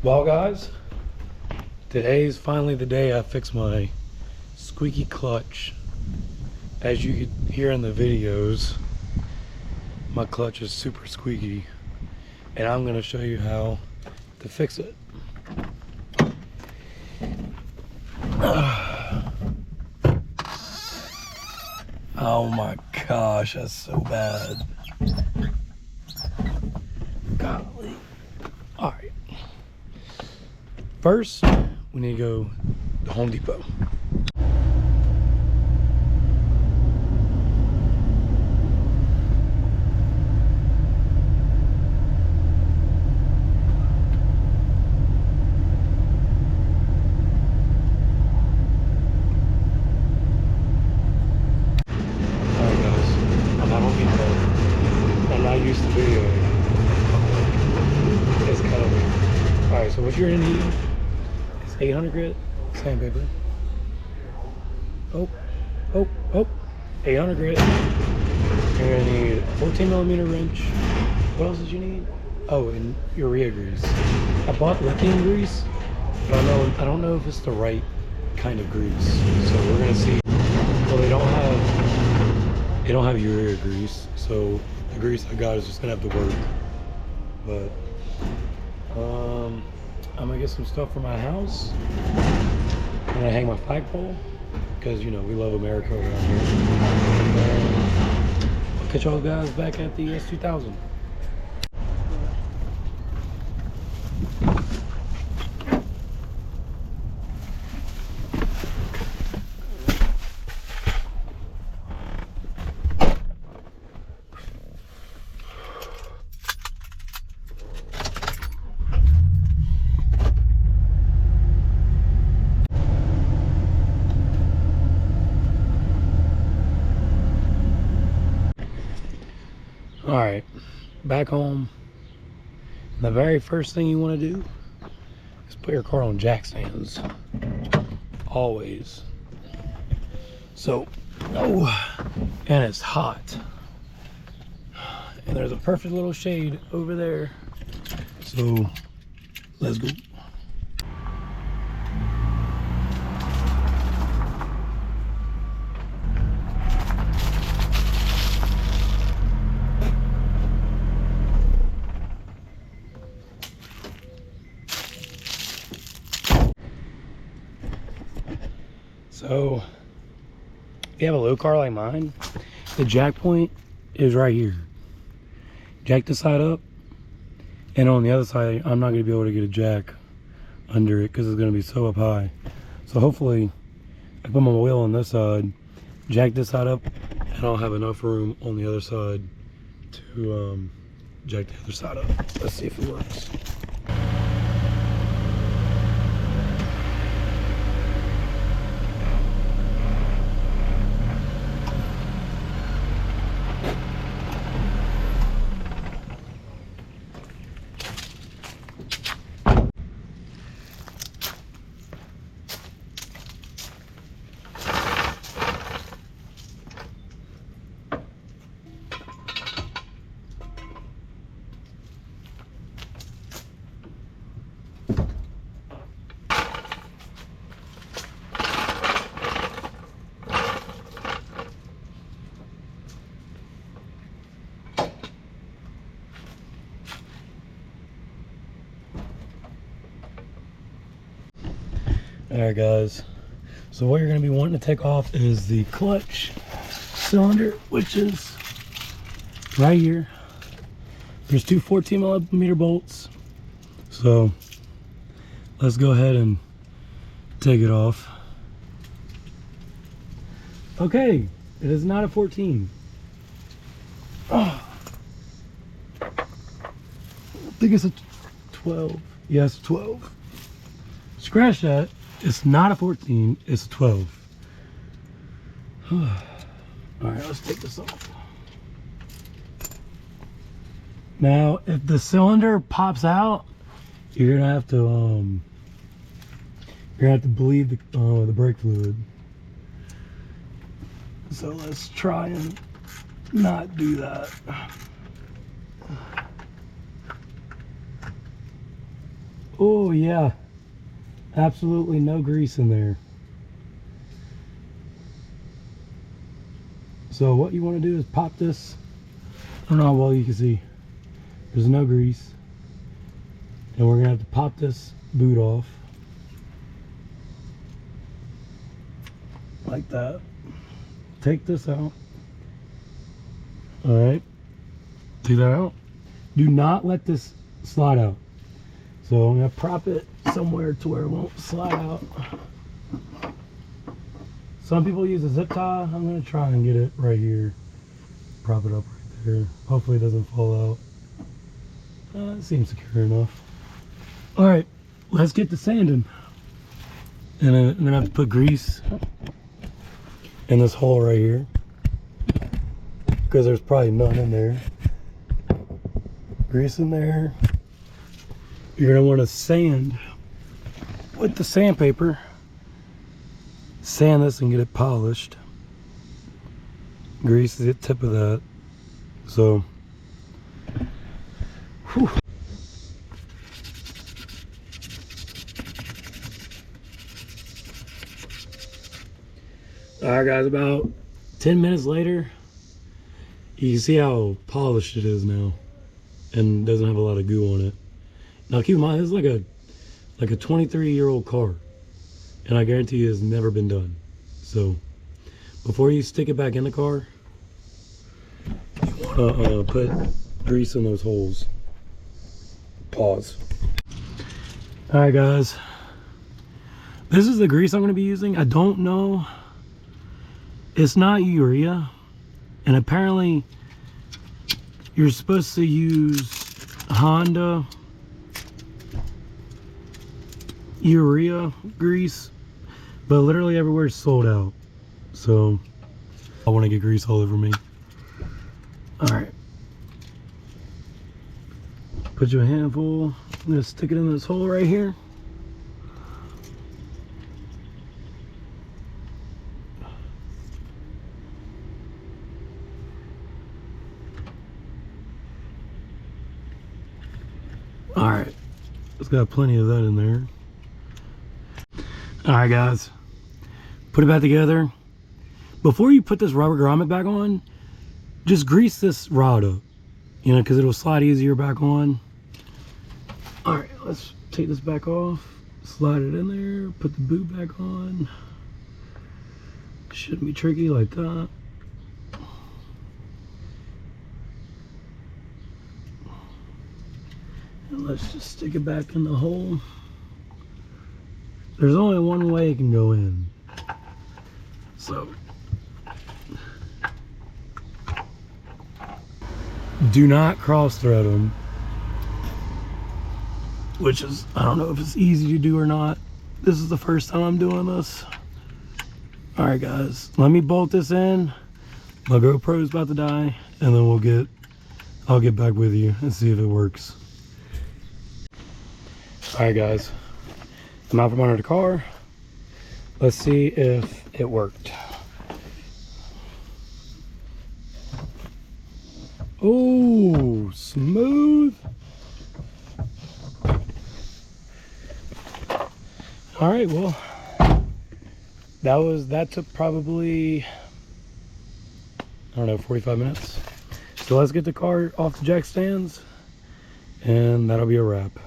Well guys, today's finally the day I fix my squeaky clutch. As you could hear in the videos, my clutch is super squeaky and I'm gonna show you how to fix it. Oh my gosh, that's so bad. Golly. Alright. First, we need to go to Home Depot. Used to video. It's kind of weird. Alright, so what you're gonna need is 800 grit sandpaper. Oh, 800 grit. You're gonna need a 14mm wrench. What else did you need? Oh, and urea grease. I bought lithium grease, but I don't know if it's the right kind of grease. So we're gonna see. Well, they don't have urea grease, so the grease I got is just gonna have to work. But I'm gonna get some stuff for my house. I'm gonna hang my flagpole because you know we love America around here. I'll catch y'all guys back at the S2000. All right, back home. The very first thing you want to do is put your car on jack stands. Always. So, and it's hot. And there's a perfect little shade over there. So, let's go. So, if you have a low car like mine, the jack point is right here. Jack this side up, and on the other side, I'm not going to be able to get a jack under it because it's going to be so up high. So hopefully, I put my wheel on this side, jack this side up, and I'll have enough room on the other side to jack the other side up. Let's see if it works. Alright guys, so what you're going to be wanting to take off is the clutch cylinder, which is right here. There's two 14mm bolts, so let's go ahead and take it off. Okay, it is not a 14. Oh. I think it's a 12. Yes, 12. Scratch that. It's not a 14, it's a 12. All right, let's take this off. Now, if the cylinder pops out, you're gonna have to bleed the brake fluid. So let's try and not do that. Oh yeah, absolutely no grease in there. So what you want to do is pop this. I don't know how well you can see. There's no grease. And we're gonna have to pop this boot off. Like that. Take this out. Alright. Take that out. Do not let this slide out. So I'm gonna prop it somewhere to where it won't slide out. Some people use a zip tie. I'm gonna try and get it right here. Prop it up right there. Hopefully it doesn't fall out. It seems secure enough. Alright, let's get to sanding. And I'm gonna have to put grease in this hole right here, because there's probably none in there. Grease in there. You're gonna want to sand with the sandpaper. Sand this and get it polished. Grease is the tip of that. So, whew. Alright guys, about 10 minutes later, you can see how polished it is now and doesn't have a lot of goo on it. Now keep in mind, this is like a 23-year-old car, and I guarantee you it's never been done. So before you stick it back in the car, you want to put grease in those holes. Pause. Alright guys, this is the grease I'm going to be using. I don't know. It's not urea, and apparently you're supposed to use Honda urea grease, but literally everywhere is sold out. So I want to get grease all over me. Alright, put you a handful. I'm going to stick it in this hole right here. Alright, it's got plenty of that in there. Alright guys, put it back together. Before you put this rubber grommet back on, just grease this rod up, you know, because it'll slide easier back on. Alright, let's take this back off, slide it in there, put the boot back on. Shouldn't be tricky like that. And let's just stick it back in the hole. There's only one way it can go in. So do not cross thread them, which is, I don't know if it's easy to do or not. This is the first time I'm doing this. All right guys, let me bolt this in. My GoPro's about to die, and then I'll get back with you and see if it works. All right guys, I'm out from under the car. Let's see if it worked. Oh, smooth. All right, well, that took probably, I don't know, 45 minutes. So let's get the car off the jack stands, and that'll be a wrap.